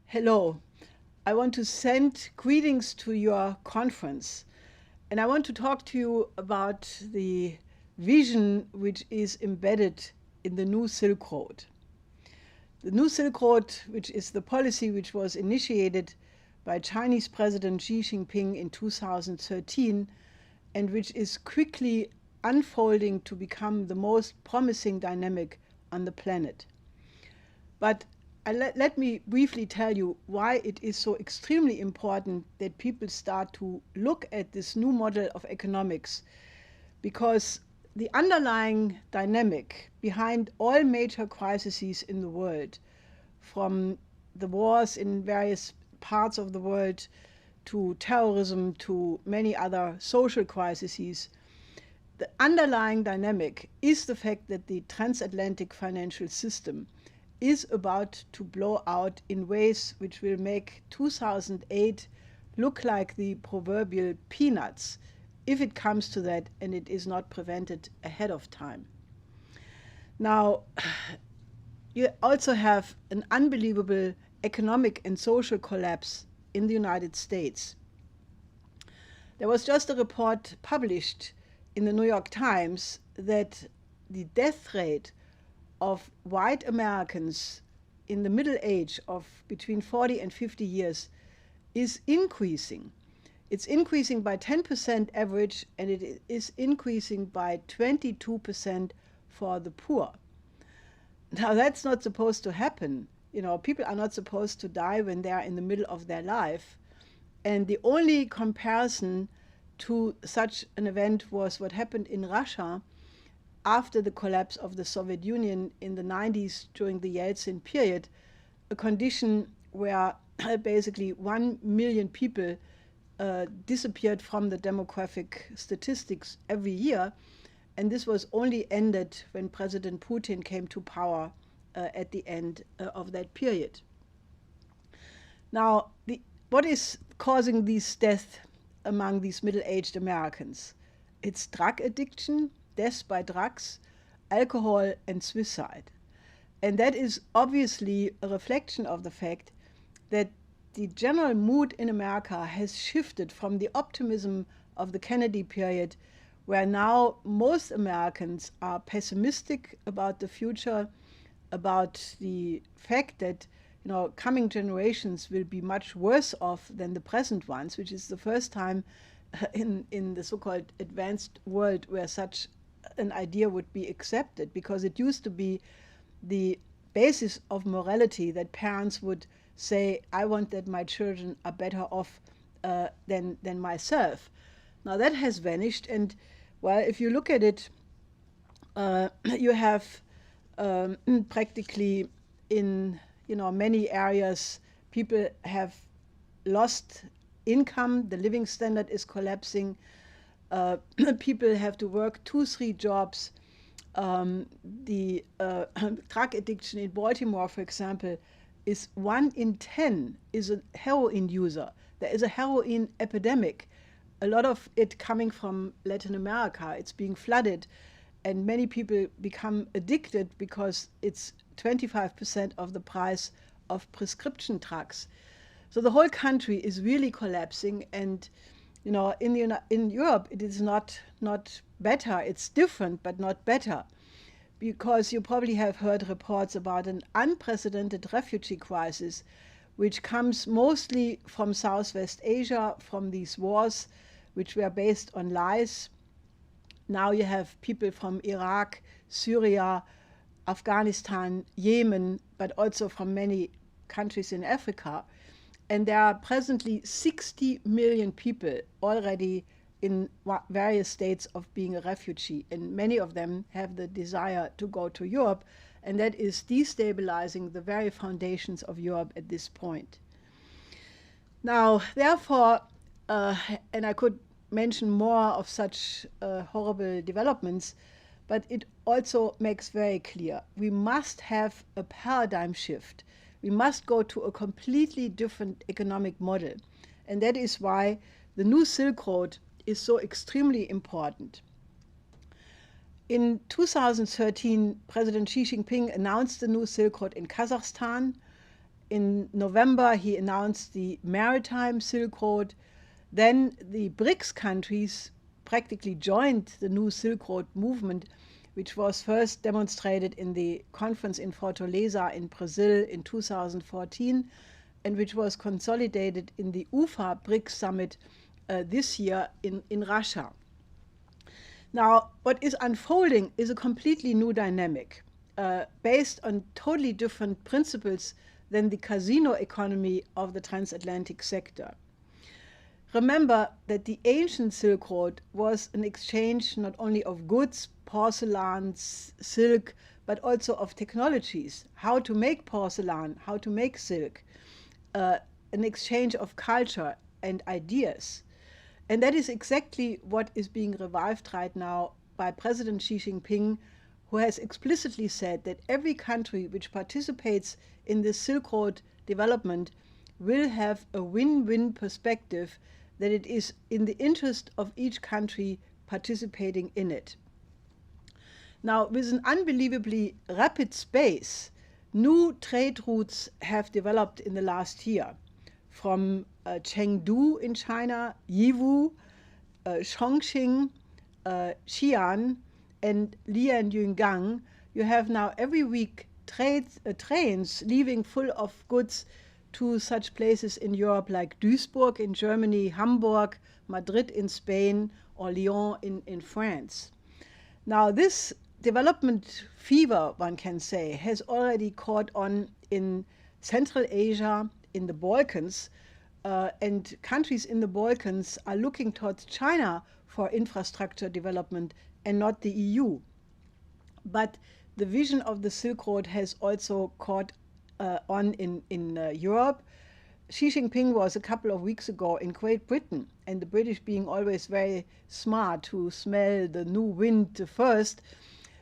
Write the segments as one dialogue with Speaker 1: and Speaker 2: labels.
Speaker 1: Hello. I want to send greetings to your conference. And I want to talk to you about the vision which is embedded in the new Silk Road. The new Silk Road, which is the policy which was initiated by Chinese President Xi Jinping in 2013 and which is quickly unfolding to become the most promising dynamic on the planet. But let me briefly tell you why it is so extremely important that people start to look at this new model of economics, because the underlying dynamic behind all major crises in the world, from the wars in various parts of the world to terrorism to many other social crises, the underlying dynamic is the fact that the transatlantic financial system is about to blow out in ways which will make 2008 look like the proverbial peanuts if it comes to that and it is not prevented ahead of time. Now, you also have an unbelievable economic and social collapse in the United States. There was just a report published in the New York Times that the death rate of white Americans in the middle age of between 40 and 50 years is increasing. It's increasing by 10% average, and it is increasing by 22% for the poor. Now, that's not supposed to happen. You know, people are not supposed to die when they are in the middle of their life. And the only comparison to such an event was what happened in Russia after the collapse of the Soviet Union in the 90s during the Yeltsin period, a condition where basically 1 million people disappeared from the demographic statistics every year. And this was only ended when President Putin came to power at the end of that period. Now, what is causing these deaths among these middle-aged Americans? It's drug addiction, death by drugs, alcohol, and suicide. And that is obviously a reflection of the fact that the general mood in America has shifted from the optimism of the Kennedy period, where now most Americans are pessimistic about the future, about the fact that coming generations will be much worse off than the present ones, which is the first time in the so-called advanced world where such an idea would be accepted, because it used to be the basis of morality that parents would say, I want that my children are better off than myself. Now that has vanished, and well, if you look at it, you have practically in many areas people have lost income, the living standard is collapsing. People have to work 2-3 jobs. The drug addiction in Baltimore, for example, is 1 in 10 is a heroin user. There is a heroin epidemic, a lot of it coming from Latin America. It's being flooded, and many people become addicted because it's 25% of the price of prescription drugs. So the whole country is really collapsing, and in Europe, it is not better. It's different, but not better, because you probably have heard reports about an unprecedented refugee crisis, which comes mostly from Southwest Asia, from these wars, which were based on lies. Now you have people from Iraq, Syria, Afghanistan, Yemen, but also from many countries in Africa. And there are presently 60 million people already in various states of being a refugee, and many of them have the desire to go to Europe, and that is destabilizing the very foundations of Europe at this point. Now, therefore, and I could mention more of such horrible developments, but it also makes very clear we must have a paradigm shift. We must go to a completely different economic model. And that is why the new Silk Road is so extremely important. In 2013, President Xi Jinping announced the new Silk Road in Kazakhstan, In November, he announced the Maritime Silk Road. Then the BRICS countries practically joined the new Silk Road movement, which was first demonstrated in the conference in Fortaleza in Brazil in 2014, and which was consolidated in the UFA BRICS summit this year in Russia. Now, what is unfolding is a completely new dynamic based on totally different principles than the casino economy of the transatlantic sector. Remember that the ancient Silk Road was an exchange not only of goods, porcelain, silk, but also of technologies, how to make porcelain, how to make silk, an exchange of culture and ideas. And that is exactly what is being revived right now by President Xi Jinping, who has explicitly said that every country which participates in the Silk Road development will have a win-win perspective, that it is in the interest of each country participating in it. Now, with an unbelievably rapid pace, new trade routes have developed in the last year, from Chengdu in China, Yiwu, Chongqing, Xi'an, and Lianyungang. You have now every week trains leaving full of goods to such places in Europe like Duisburg in Germany, Hamburg, Madrid in Spain, or Lyon in France. Now, this development fever, one can say, has already caught on in Central Asia, in the Balkans, and countries in the Balkans are looking towards China for infrastructure development and not the EU. But the vision of the Silk Road has also caught on in Europe. Xi Jinping was a couple of weeks ago in Great Britain, and the British, being always very smart to smell the new wind first,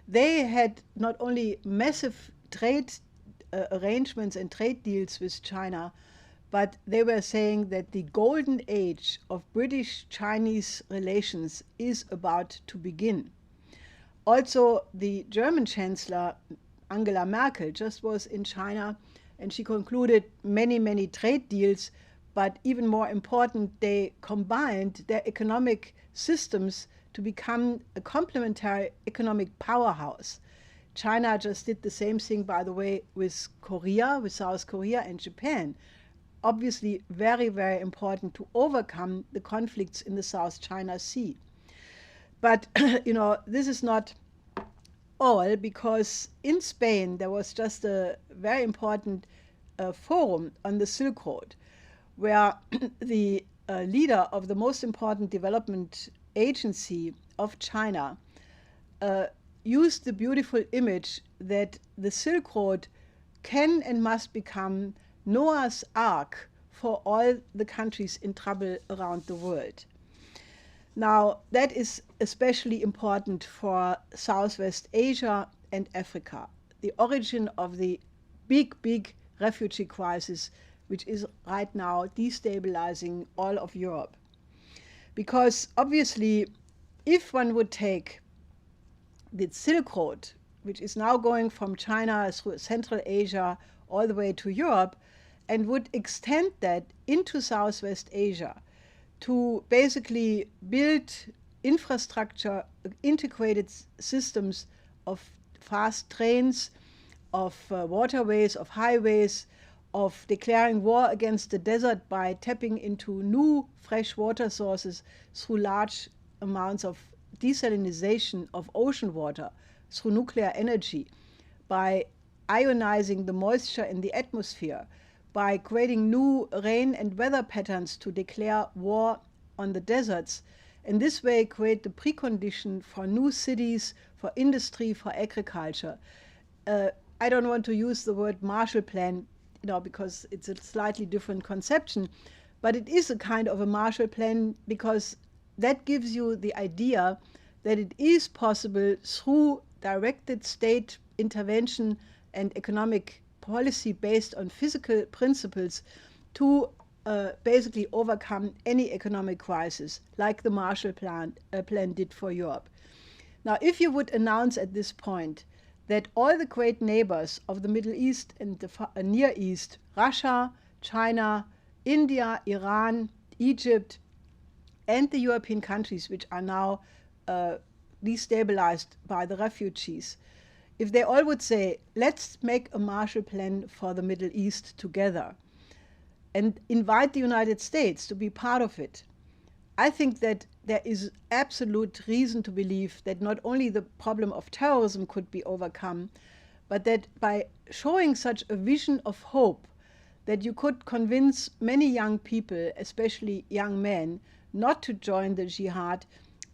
Speaker 1: they had not only massive trade arrangements and trade deals with China, but they were saying that the golden age of British-Chinese relations is about to begin. Also, the German Chancellor Angela Merkel just was in China, and she concluded many trade deals, but even more important, they combined their economic systems to become a complementary economic powerhouse. China just did the same thing, by the way, with Korea, with South Korea and Japan. Obviously very important to overcome the conflicts in the South China Sea. But this is not all, because in Spain there was just a very important forum on the Silk Road, where the leader of the most important development agency of China used the beautiful image that the Silk Road can and must become Noah's Ark for all the countries in trouble around the world. Now, that is especially important for Southwest Asia and Africa, the origin of the big refugee crisis, which is right now destabilizing all of Europe. Because obviously, if one would take the Silk Road, which is now going from China through Central Asia all the way to Europe, and would extend that into Southwest Asia to basically build infrastructure, integrated systems of fast trains, of waterways, of highways, of declaring war against the desert by tapping into new fresh water sources through large amounts of desalination of ocean water, through nuclear energy, by ionizing the moisture in the atmosphere, by creating new rain and weather patterns to declare war on the deserts, and this way create the precondition for new cities, for industry, for agriculture. I don't want to use the word Marshall Plan, because it's a slightly different conception, but it is a kind of a Marshall Plan, because that gives you the idea that it is possible through directed state intervention and economic policy based on physical principles to basically overcome any economic crisis, like the Marshall Plan did for Europe. Now, if you would announce at this point that all the great neighbors of the Middle East and the Near East, Russia, China, India, Iran, Egypt, and the European countries, which are now destabilized by the refugees, if they all would say, let's make a Marshall Plan for the Middle East together and invite the United States to be part of it, I think that there is absolute reason to believe that not only the problem of terrorism could be overcome, but that by showing such a vision of hope, that you could convince many young people, especially young men, not to join the jihad,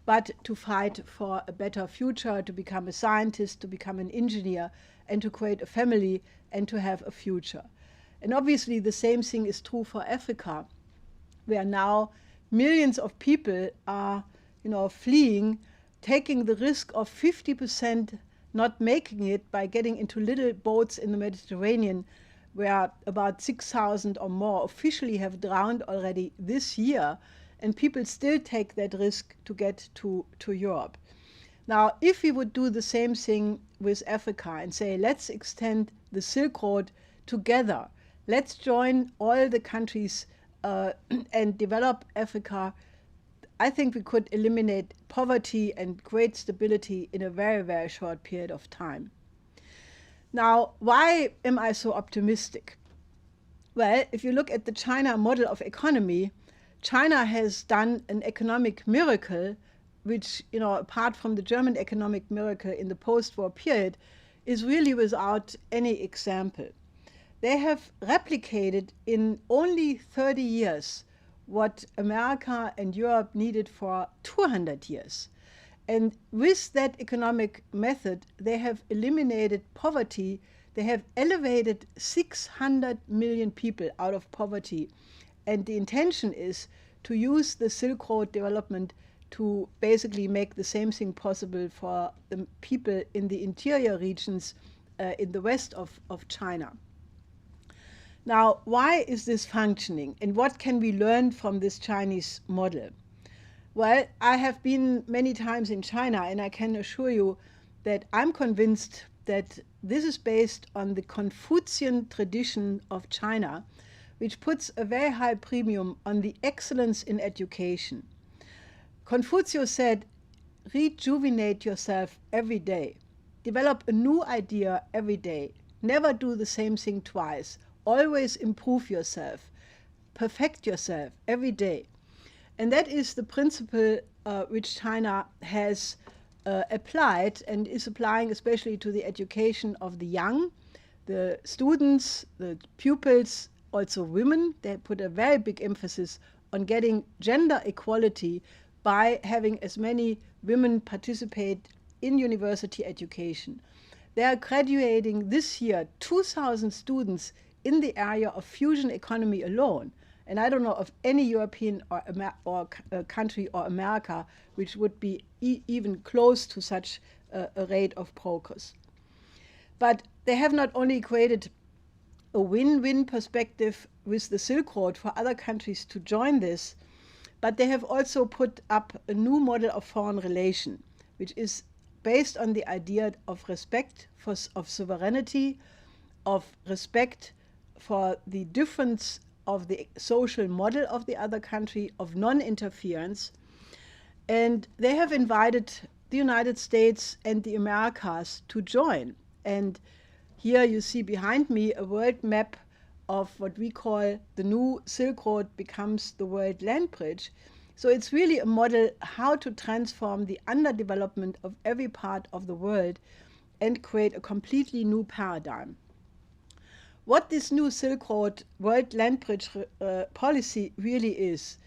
Speaker 1: but to fight for a better future, to become a scientist, to become an engineer, and to create a family and to have a future. And obviously the same thing is true for Africa, where now millions of people are, fleeing, taking the risk of 50% not making it by getting into little boats in the Mediterranean, where about 6,000 or more officially have drowned already this year, and people still take that risk to get to Europe. Now, if we would do the same thing with Africa and say, let's extend the Silk Road together, let's join all the countries and develop Africa, I think we could eliminate poverty and create stability in a very, very short period of time. Now, why am I so optimistic? Well, if you look at the China model of economy, China has done an economic miracle, which, apart from the German economic miracle in the post-war period, is really without any example. They have replicated in only 30 years what America and Europe needed for 200 years. And with that economic method, they have eliminated poverty. They have elevated 600 million people out of poverty. And the intention is to use the Silk Road development to basically make the same thing possible for the people in the interior regions in the west of China. Now, why is this functioning, and what can we learn from this Chinese model? Well, I have been many times in China, and I can assure you that I'm convinced that this is based on the Confucian tradition of China, which puts a very high premium on the excellence in education. Confucius said, rejuvenate yourself every day. Develop a new idea every day. Never do the same thing twice. Always improve yourself. Perfect yourself every day. And that is the principle which China has applied and is applying especially to the education of the young, the students, the pupils, also women. They put a very big emphasis on getting gender equality by having as many women participate in university education. They are graduating this year 2,000 students in the area of fusion economy alone. And I don't know of any European or country or America which would be even close to such a rate of progress. But they have not only created a win-win perspective with the Silk Road for other countries to join this, but they have also put up a new model of foreign relation, which is based on the idea of respect of sovereignty, of respect for the difference of the social model of the other country, of non-interference. And they have invited the United States and the Americas to join. And here you see behind me a world map of what we call the new Silk Road becomes the world land bridge. So it's really a model how to transform the underdevelopment of every part of the world and create a completely new paradigm. What this new Silk Road World Land Bridge policy really is,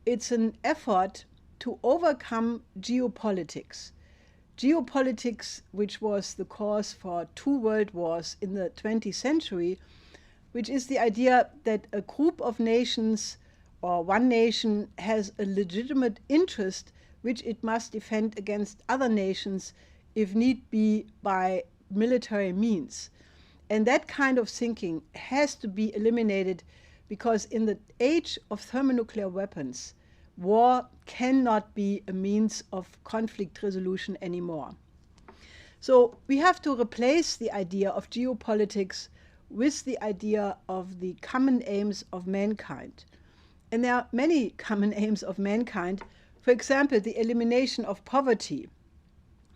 Speaker 1: it's an effort to overcome geopolitics. Geopolitics, which was the cause for 2 world wars in the 20th century, which is the idea that a group of nations or one nation has a legitimate interest which it must defend against other nations if need be by military means. And that kind of thinking has to be eliminated because in the age of thermonuclear weapons, war cannot be a means of conflict resolution anymore. So we have to replace the idea of geopolitics with the idea of the common aims of mankind. And there are many common aims of mankind. For example, the elimination of poverty,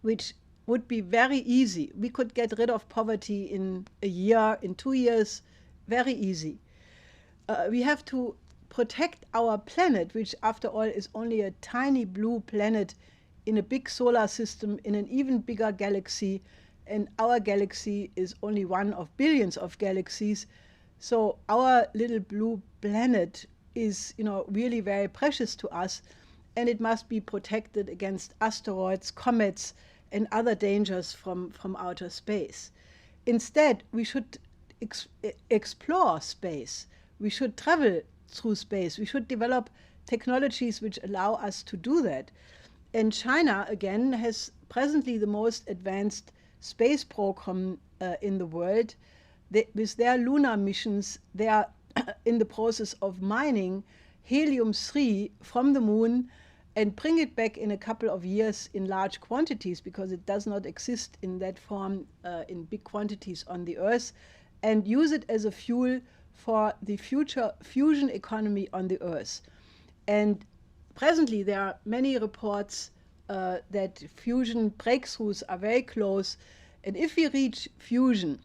Speaker 1: which would be very easy. We could get rid of poverty in a year, in 2 years, very easy. We have to protect our planet, which after all is only a tiny blue planet in a big solar system in an even bigger galaxy, and our galaxy is only one of billions of galaxies. So our little blue planet is, really very precious to us, and it must be protected against asteroids, comets, and other dangers from outer space. Instead, we should explore space. We should travel through space. We should develop technologies which allow us to do that. And China, again, has presently the most advanced space program in the world. With their lunar missions, they are in the process of mining helium-3 from the moon and bring it back in a couple of years in large quantities, because it does not exist in that form in big quantities on the Earth, and use it as a fuel for the future fusion economy on the Earth. And presently there are many reports that fusion breakthroughs are very close, and if we reach fusion,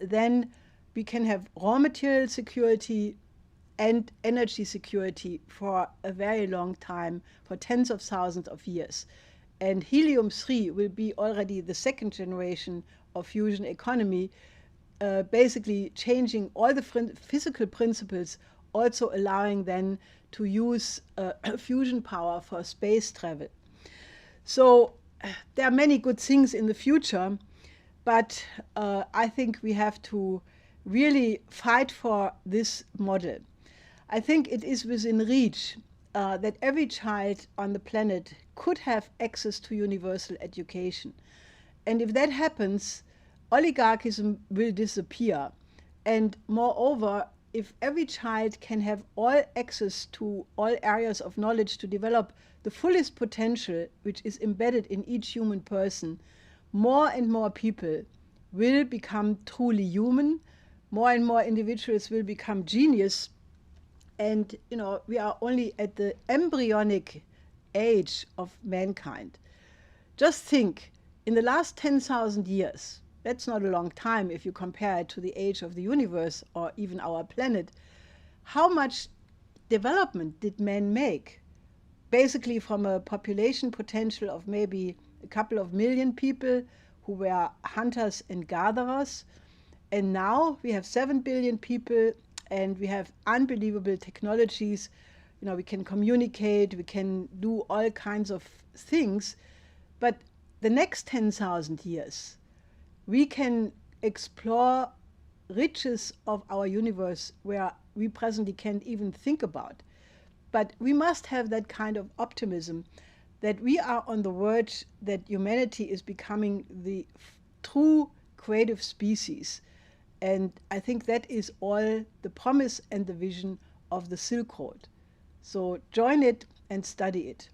Speaker 1: then we can have raw material security and energy security for a very long time, for tens of thousands of years. And helium-3 will be already the second generation of fusion economy, basically changing all the physical principles, also allowing then to use fusion power for space travel. So there are many good things in the future, but I think we have to really fight for this model. I think it is within reach that every child on the planet could have access to universal education. And if that happens, oligarchism will disappear. And moreover, if every child can have all access to all areas of knowledge to develop the fullest potential which is embedded in each human person, more and more people will become truly human, more and more individuals will become genius. And we are only at the embryonic age of mankind. Just think, in the last 10,000 years, that's not a long time if you compare it to the age of the universe or even our planet, how much development did man make? Basically from a population potential of maybe a couple of million people who were hunters and gatherers, and now we have 7 billion people, and we have unbelievable technologies. We can communicate, we can do all kinds of things. But the next 10,000 years, we can explore riches of our universe where we presently can't even think about. But we must have that kind of optimism that we are on the verge that humanity is becoming the true creative species. And I think that is all the promise and the vision of the Silk Road. So join it and study it.